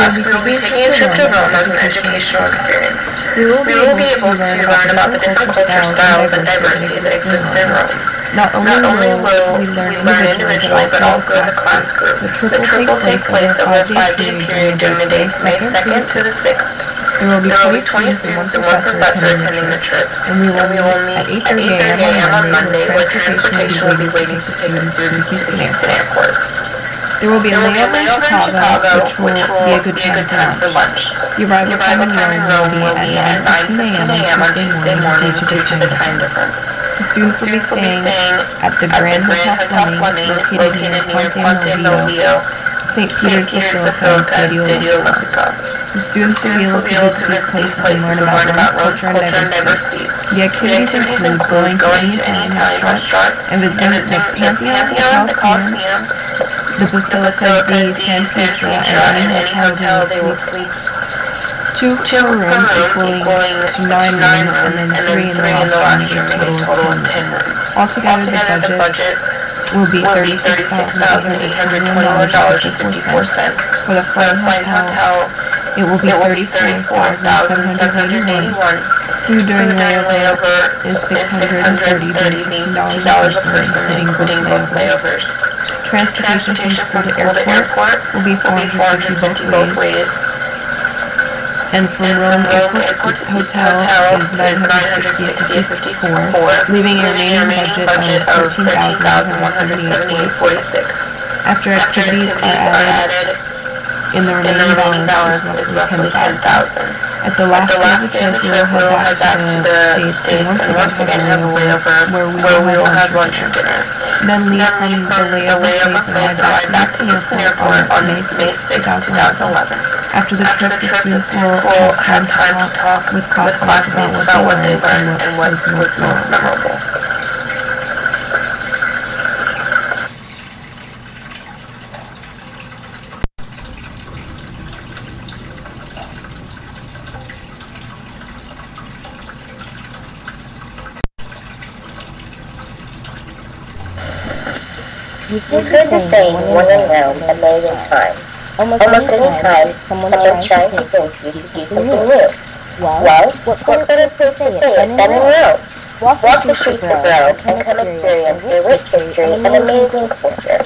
us, we will be taking a trip to Rome as an educational experience. We will be able to learn about the different culture styles and diversity that exists in Rome. Not only will we learn individually, but also as a class group. The trip will take place over a 5-day period during the days May 2nd to the 6th. There will be 20 students and one professor attending the trip, and we will meet at 8:30 a.m. on Monday, where transportation will be waiting to take the students to the Houston Airport. There will be a layover in Chicago, which will be a good time for lunch. The arrival time in Rome will be at 9:15 a.m. on Tuesday morning due to the time difference. The students will be staying at the Grand Hotel Fleming, located near Ponte Milvio, St. Peter's Basilica, and Stadio Olimpico. The students will be able to visit these places and learn about Rome's culture and diversity. The activities include going to any Italian restaurant and visiting the Pantheon, the Colosseum, the Basilica di San Pietro, and any hotel they will sleep. 2 per room equaling to 9 rooms, and then 3 in the last room, making a total of 10 rooms. Altogether, the budget will be $36,821.54. For the flight hotel, it will be $34,781. Food during layover is $630 per person, including both layovers. Transportation from school to airport will be $450 both ways. And from Rome Airport Hotel is $960.54, leaving a remaining budget of $13,178.46. After activities are added, in the remaining balance is roughly $10,000. At the last day of the trip, we will head back to the States and once again have a layover where we will have lunch and dinner. Then leave from the layover place and head back to the airport on May 6, 2011. After the trip, the students will have time to talk with classmates about what they learned and what was most memorable. You could be saying one around a million times. Almost any time someone's trying to convince you to do something new. Well, what better place to say it than in Rome? Walk the streets of Rome and come experience their rich history and amazing culture.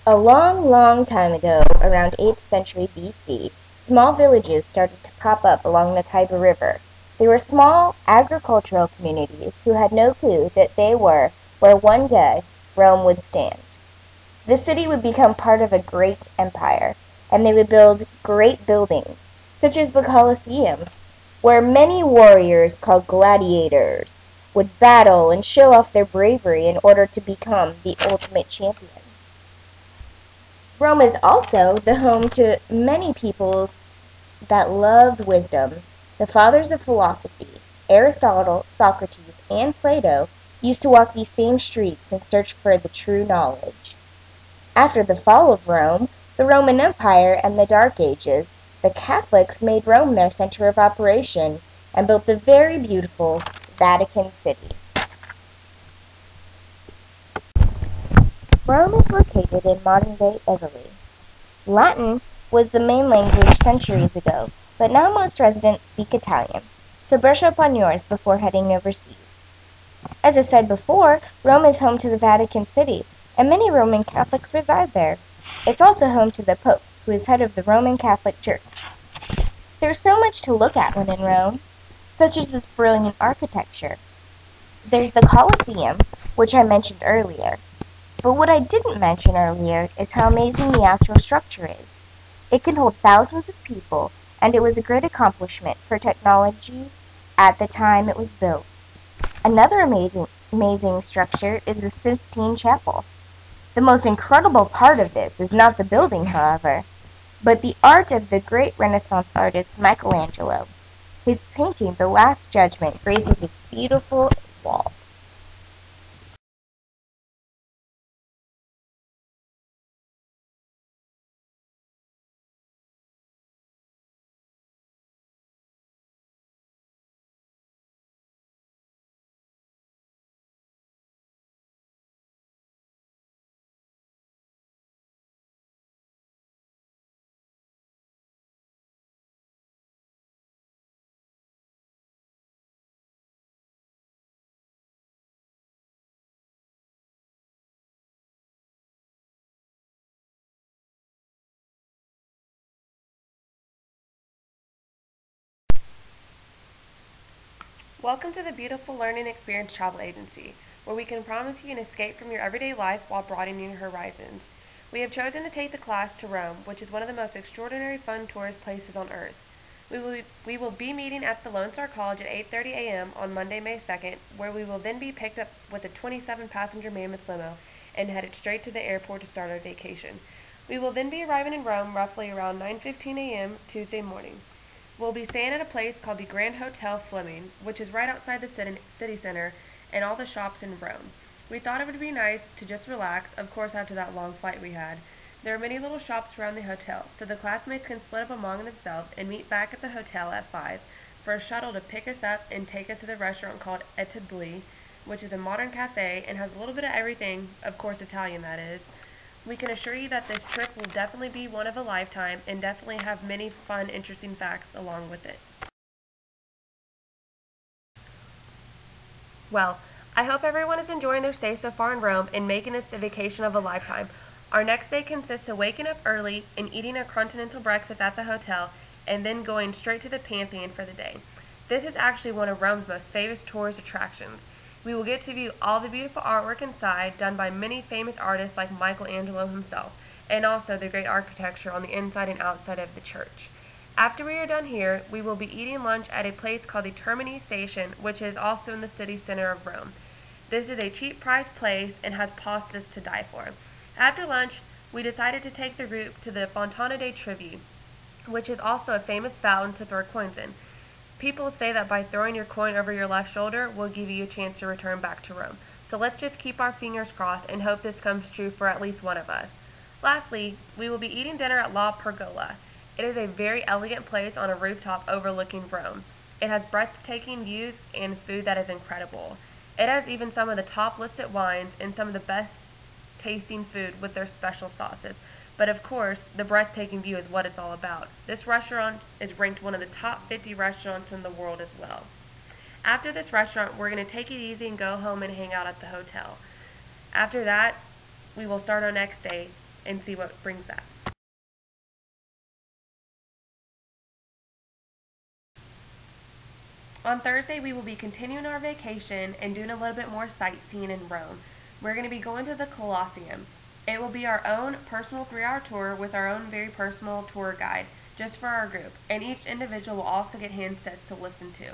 A long time ago, around 8th century BC, small villages started to pop up along the Tiber River. They were small agricultural communities who had no clue that they were where one day Rome would stand. The city would become part of a great empire, and they would build great buildings, such as the Colosseum, where many warriors called gladiators would battle and show off their bravery in order to become the ultimate champion. Rome is also the home to many people that loved wisdom. The fathers of philosophy, Aristotle, Socrates, and Plato, used to walk these same streets in search for the true knowledge. After the fall of Rome, the Roman Empire, and the Dark Ages, the Catholics made Rome their center of operation and built the very beautiful Vatican City. Rome is located in modern-day Italy. Latin was the main language centuries ago, but now most residents speak Italian, so brush up on yours before heading overseas. As I said before, Rome is home to the Vatican City, and many Roman Catholics reside there. It's also home to the Pope, who is head of the Roman Catholic Church. There's so much to look at when in Rome, such as this brilliant architecture. There's the Colosseum, which I mentioned earlier. But what I didn't mention earlier is how amazing the actual structure is. It can hold thousands of people, and it was a great accomplishment for technology at the time it was built. Another amazing structure is the Sistine Chapel. The most incredible part of this is not the building, however, but the art of the great Renaissance artist Michelangelo. His painting, The Last Judgment, graces its beautiful wall. Welcome to the beautiful Learning Experience Travel Agency, where we can promise you an escape from your everyday life while broadening your horizons. We have chosen to take the class to Rome, which is one of the most extraordinary fun tourist places on earth. We will be meeting at the Lone Star College at 8:30 a.m. on Monday, May 2nd, where we will then be picked up with a 27-passenger Mammoth limo and headed straight to the airport to start our vacation. We will then be arriving in Rome roughly around 9:15 a.m. Tuesday morning. We'll be staying at a place called the Grand Hotel Fleming, which is right outside the city center and all the shops in Rome. We thought it would be nice to just relax, of course after that long flight we had. There are many little shops around the hotel, so the classmates can split up among themselves and meet back at the hotel at 5 for a shuttle to pick us up and take us to the restaurant called Etabli, which is a modern cafe and has a little bit of everything, of course Italian that is. We can assure you that this trip will definitely be one of a lifetime and definitely have many fun, interesting facts along with it. Well, I hope everyone is enjoying their stay so far in Rome and making this the vacation of a lifetime. Our next day consists of waking up early and eating a continental breakfast at the hotel and then going straight to the Pantheon for the day. This is actually one of Rome's most famous tourist attractions. We will get to view all the beautiful artwork inside done by many famous artists like Michelangelo himself, and also the great architecture on the inside and outside of the church. After we are done here, we will be eating lunch at a place called the Termini Station, which is also in the city center of Rome. This is a cheap price place and has pastas to die for. After lunch, we decided to take the group to the Fontana dei Trevi, which is also a famous fountain to throw coins in. People say that by throwing your coin over your left shoulder will give you a chance to return back to Rome. So let's just keep our fingers crossed and hope this comes true for at least one of us. Lastly, we will be eating dinner at La Pergola. It is a very elegant place on a rooftop overlooking Rome. It has breathtaking views and food that is incredible. It has even some of the top listed wines and some of the best tasting food with their special sauces. But of course, the breathtaking view is what it's all about. This restaurant is ranked one of the top 50 restaurants in the world as well. After this restaurant, we're going to take it easy and go home and hang out at the hotel. After that, we will start our next day and see what brings that. On Thursday, we will be continuing our vacation and doing a little bit more sightseeing in Rome. We're going to be going to the Colosseum. It will be our own personal 3-hour tour with our own very personal tour guide, just for our group, and each individual will also get handsets to listen to.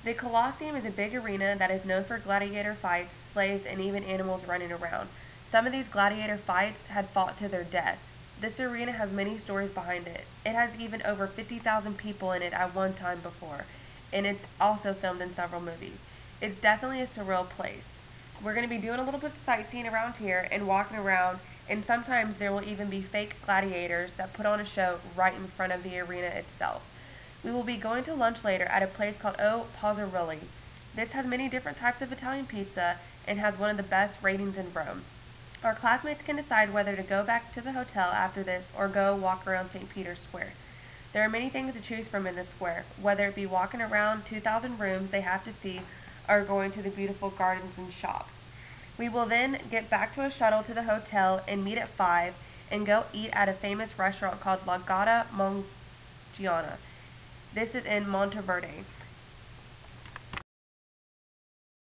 The Colosseum is a big arena that is known for gladiator fights, slaves, and even animals running around. Some of these gladiator fights had fought to their death. This arena has many stories behind it. It has even over 50,000 people in it at one time before, and it's also filmed in several movies. It's definitely a surreal place. We're going to be doing a little bit of sightseeing around here and walking around, and sometimes there will even be fake gladiators that put on a show right in front of the arena itself. We will be going to lunch later at a place called O Pozzarilli. This has many different types of Italian pizza and has one of the best ratings in Rome. Our classmates can decide whether to go back to the hotel after this or go walk around St. Peter's Square. There are many things to choose from in this square, whether it be walking around 2,000 rooms they have to see or going to the beautiful gardens and shops. We will then get back to a shuttle to the hotel and meet at 5 and go eat at a famous restaurant called La Gata Mongiana. This is in Monteverde.